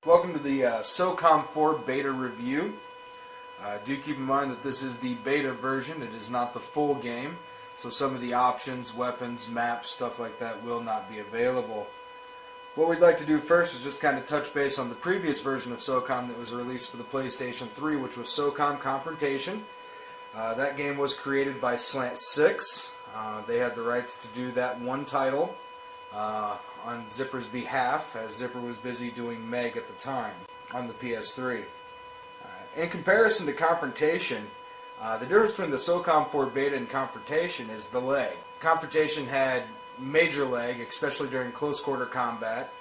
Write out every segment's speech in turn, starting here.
Welcome to the SOCOM 4 beta review. Do keep in mind that this is the beta version. It is not the full game, so some of the options, weapons, maps, stuff like that will not be available. What we'd like to do first is just kind of touch base on the previous version of SOCOM that was released for the PlayStation 3, which was SOCOM Confrontation. That game was created by Slant 6. They had the rights to do that one title on Zipper's behalf, as Zipper was busy doing Meg at the time on the PS3. In comparison to Confrontation, the difference between the SOCOM 4 beta and Confrontation is the lag. Confrontation had major lag, especially during close quarter combat.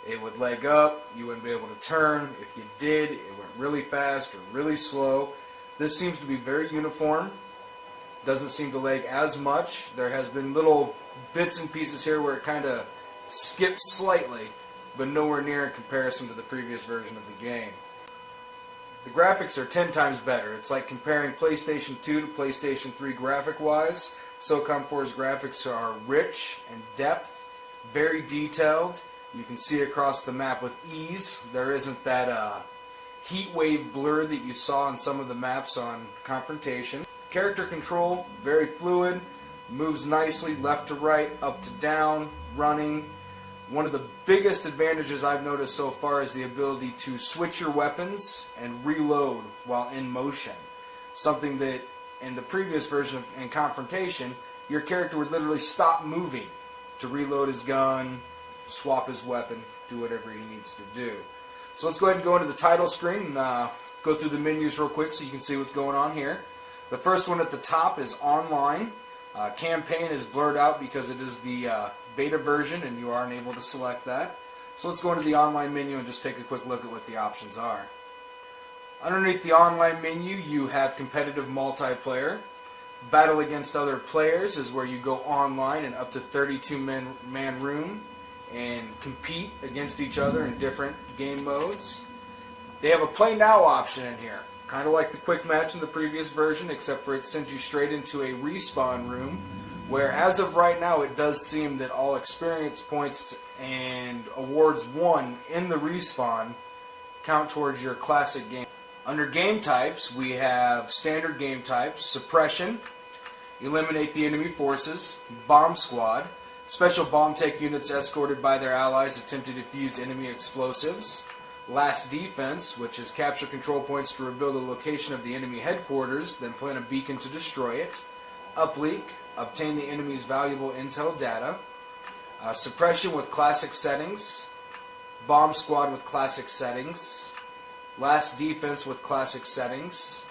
It would lag up, you wouldn't be able to turn. If you did, it went really fast or really slow. This seems to be very uniform. Doesn't seem to lag as much. There has been little bits and pieces here where it kind of skips slightly, but nowhere near in comparison to the previous version of the game. The graphics are 10 times better. It's like comparing PlayStation 2 to PlayStation 3 graphic-wise. SOCOM 4's graphics are rich and depth, very detailed. You can see across the map with ease. There isn't that heat wave blur that you saw on some of the maps on Confrontation. Character control, very fluid, moves nicely left to right, up to down, running. One of the biggest advantages I've noticed so far is the ability to switch your weapons and reload while in motion. Something that in the previous version in Confrontation, your character would literally stop moving to reload his gun, swap his weapon, do whatever he needs to do. So let's go ahead and go into the title screen and go through the menus real quick so you can see what's going on here. The first one at the top is online. Campaign is blurred out because it is the beta version and you aren't able to select that. So let's go into the online menu and just take a quick look at what the options are. Underneath the online menu you have competitive multiplayer. Battle against other players is where you go online in up to 32-man room and compete against each other in different game modes. They have a play now option in here. Kind of like the quick match in the previous version, except for it sends you straight into a respawn room, where as of right now it does seem that all experience points and awards won in the respawn count towards your classic game. Under game types, we have standard game types, suppression, eliminate the enemy forces, bomb squad, special bomb tech units escorted by their allies attempt to defuse enemy explosives, last defense, which is capture control points to reveal the location of the enemy headquarters, then plant a beacon to destroy it. Uplink, obtain the enemy's valuable intel data. Suppression with classic settings. Bomb squad with classic settings. Last defense with classic settings.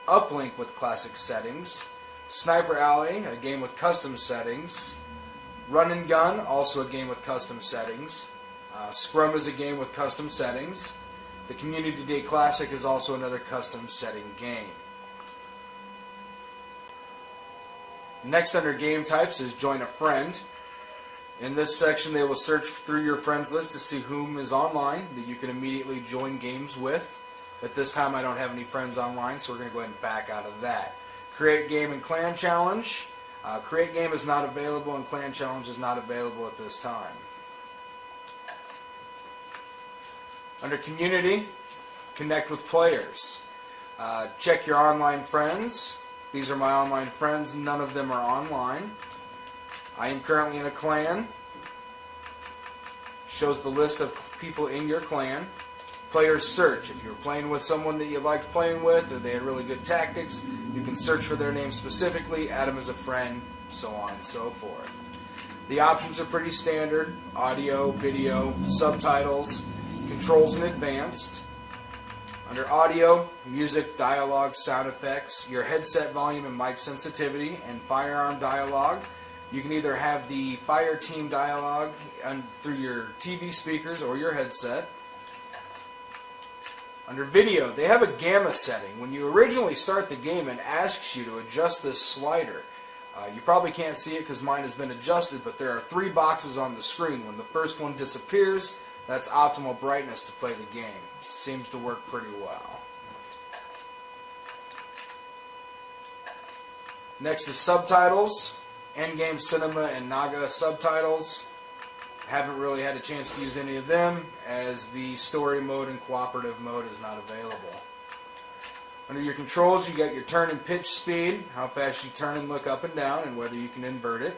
Uplink with classic settings. Sniper Alley, a game with custom settings. Run and Gun, also a game with custom settings. Scrum is a game with custom settings. The Community Day Classic is also another custom setting game. Next under game types is Join a Friend. In this section they will search through your friends list to see whom is online that you can immediately join games with. At this time I don't have any friends online, so we're going to go ahead and back out of that. Create Game and Clan Challenge. Create Game is not available and Clan Challenge is not available at this time. Under Community, connect with players. Check your online friends. These are my online friends. None of them are online. I am currently in a clan. Shows the list of people in your clan. Players search. If you're playing with someone that you liked playing with or they had really good tactics, you can search for their name specifically, add them as a friend, so on and so forth. The options are pretty standard. Audio, video, subtitles, controls and advanced. Under audio, music, dialogue, sound effects, your headset volume and mic sensitivity, and firearm dialogue. You can either have the fire team dialogue through your TV speakers or your headset. Under video, they have a gamma setting. When you originally start the game, it asks you to adjust this slider. You probably can't see it because mine has been adjusted, but there are 3 boxes on the screen. When the first one disappears, that's optimal brightness to play the game. Seems to work pretty well. Next is subtitles. Endgame Cinema and Naga subtitles. Haven't really had a chance to use any of them, as the story mode and cooperative mode is not available. Under your controls, you got your turn and pitch speed, how fast you turn and look up and down, and whether you can invert it.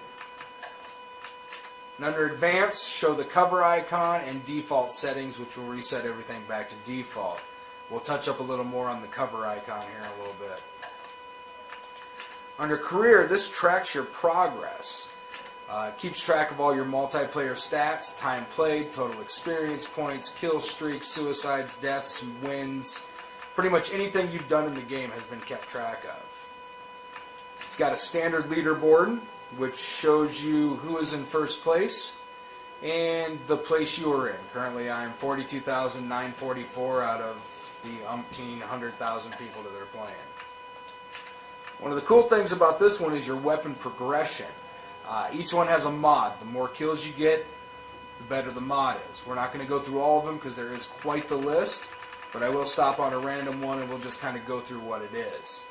And under advanced, show the cover icon and default settings, which will reset everything back to default. We'll touch up a little more on the cover icon here in a little bit. Under career, this tracks your progress. Keeps track of all your multiplayer stats, time played, total experience points, kill streaks, suicides, deaths, wins. Pretty much anything you've done in the game has been kept track of. It's got a standard leaderboard, which shows you who is in first place and the place you are in. Currently I'm 42,944 out of the umpteen 100,000 people that are playing. One of the cool things about this one is your weapon progression. Each one has a mod. The more kills you get, the better the mod is. We're not going to go through all of them because there is quite the list, but I will stop on a random one and we'll just kind of go through what it is.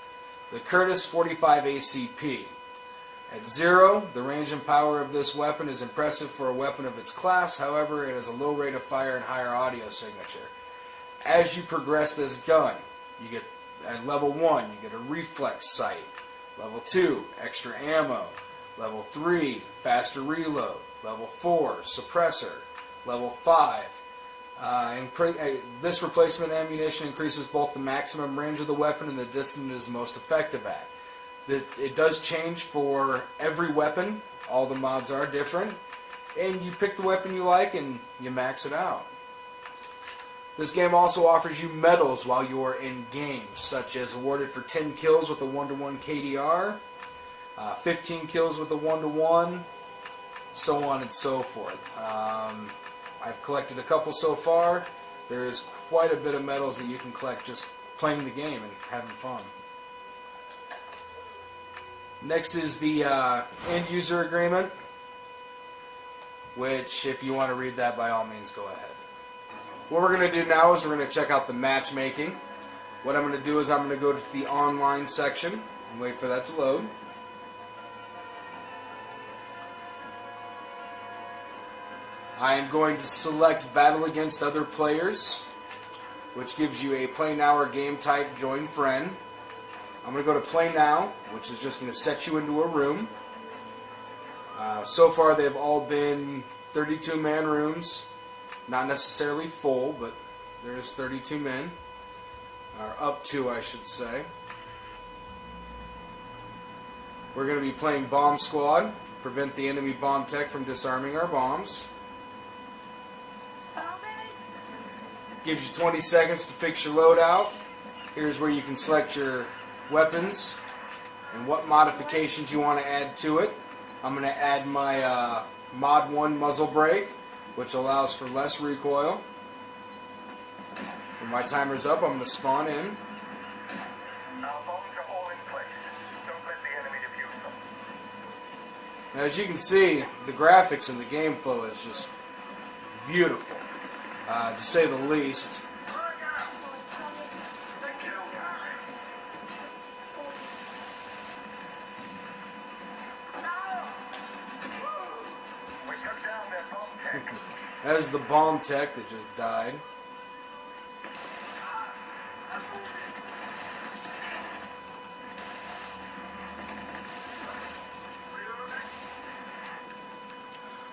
The Curtis 45 ACP. At 0, the range and power of this weapon is impressive for a weapon of its class. However, it has a low rate of fire and higher audio signature. As you progress this gun, you get at level 1, you get a reflex sight. Level 2, extra ammo. Level 3, faster reload. Level 4, suppressor. Level 5, this replacement ammunition increases both the maximum range of the weapon and the distance it is most effective at. It does change for every weapon. All the mods are different. And you pick the weapon you like and you max it out. This game also offers you medals while you are in game, such as awarded for 10 kills with a 1-to-1 KDR, 15 kills with a 1-to-1, so on and so forth. I've collected a couple so far. There is quite a bit of medals that you can collect just playing the game and having fun. Next is the end user agreement, which if you want to read that, by all means go ahead. What we're going to do now is we're going to check out the matchmaking. What I'm going to do is I'm going to go to the online section and wait for that to load. I am going to select Battle Against Other Players, which gives you a Play Now or game type Join Friend. I'm going to go to Play Now, which is just going to set you into a room. So far they've all been 32-man rooms. Not necessarily full, but there's 32 men. Or up to, I should say. We're going to be playing Bomb Squad. Prevent the enemy bomb tech from disarming our bombs. Gives you 20 seconds to fix your loadout. Here's where you can select your weapons and what modifications you want to add to it. I'm going to add my Mod 1 muzzle brake, which allows for less recoil. When my timer's up, I'm going to spawn in. Our bombs are all in place. Don't let the enemy defuse them. Now, as you can see, the graphics and the game flow is just beautiful, to say the least. That is the bomb tech that just died.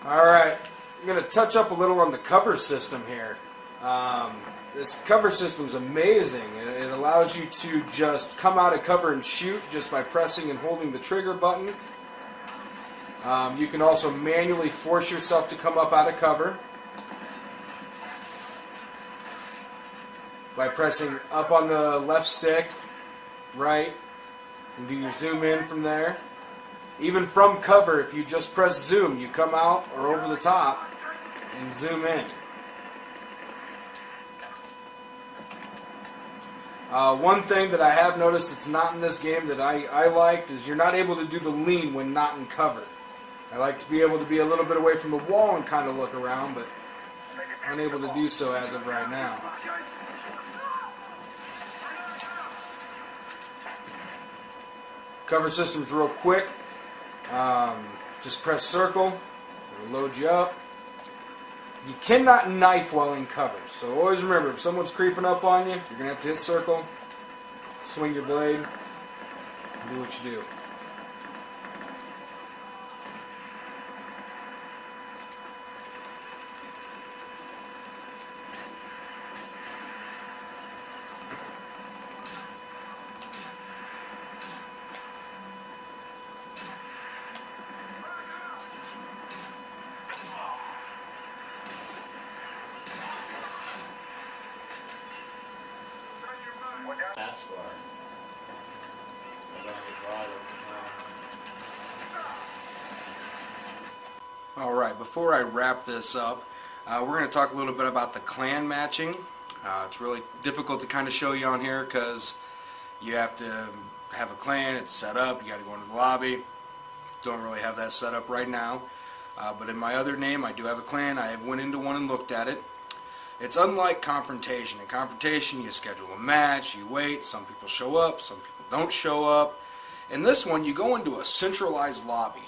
Alright, I'm going to touch up a little on the cover system here. This cover system is amazing. It allows you to just come out of cover and shoot just by pressing and holding the trigger button. You can also manually force yourself to come up out of cover by pressing up on the left stick, right, and do your zoom in from there. Even from cover, if you just press zoom, you come out or over the top and zoom in. One thing that I have noticed that's not in this game that I liked is you're not able to do the lean when not in cover. I like to be able to be a little bit away from the wall and kind of look around, but unable to do so as of right now. Cover system's real quick. Just press circle, it'll load you up. You cannot knife while in cover. So always remember, if someone's creeping up on you, you're going to have to hit circle, swing your blade, and do what you do. Ask for it. I'm gonna get bothered. Alright, before I wrap this up, we're going to talk a little bit about the clan matching. It's really difficult to kind of show you on here because you have to have a clan, it's set up, you got to go into the lobby. Don't really have that set up right now. But in my other name, I do have a clan. I have went into one and looked at it. It's unlike Confrontation. In Confrontation, you schedule a match, you wait, some people show up, some people don't show up. In this one, you go into a centralized lobby,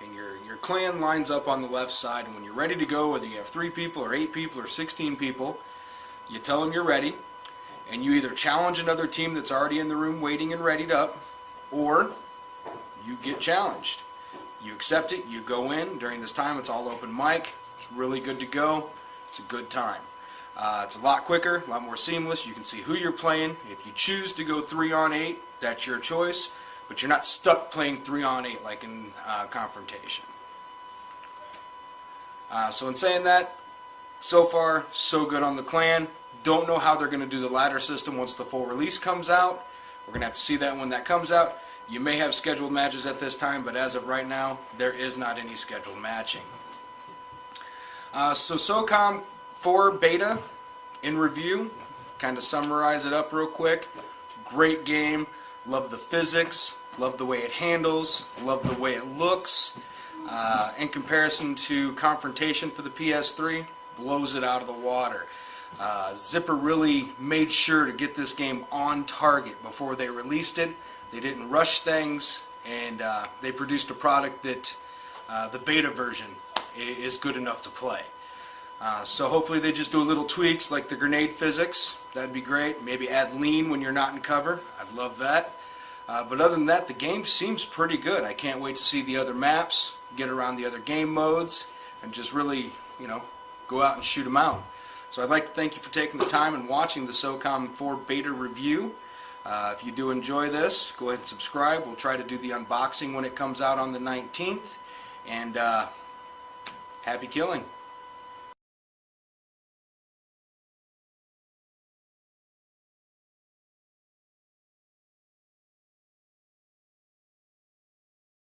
and your clan lines up on the left side, and when you're ready to go, whether you have 3 people or 8 people or 16 people, you tell them you're ready, and you either challenge another team that's already in the room waiting and readied up, or you get challenged. You accept it, you go in. During this time, it's all open mic. It's really good to go. It's a good time. It's a lot quicker, a lot more seamless. You can see who you're playing. If you choose to go 3-on-8, that's your choice, but you're not stuck playing 3-on-8 like in Confrontation. So in saying that, so far, so good on the clan. Don't know how they're going to do the ladder system once the full release comes out. We're going to have to see that when that comes out. You may have scheduled matches at this time, but as of right now, there is not any scheduled matching. So SOCOM 4 beta in review, kind of summarize it up real quick. Great game, love the physics, love the way it handles, love the way it looks. In comparison to Confrontation for the PS3, blows it out of the water. Zipper really made sure to get this game on target before they released it. They didn't rush things, and they produced a product that the beta version is good enough to play. So hopefully they just do a little tweaks like the grenade physics. That'd be great. Maybe add lean when you're not in cover. I'd love that. But other than that, the game seems pretty good. I can't wait to see the other maps, get around the other game modes, and just really, go out and shoot them out. So I'd like to thank you for taking the time and watching the SOCOM 4 beta review. If you do enjoy this, go ahead and subscribe. We'll try to do the unboxing when it comes out on the 19th. And happy killing.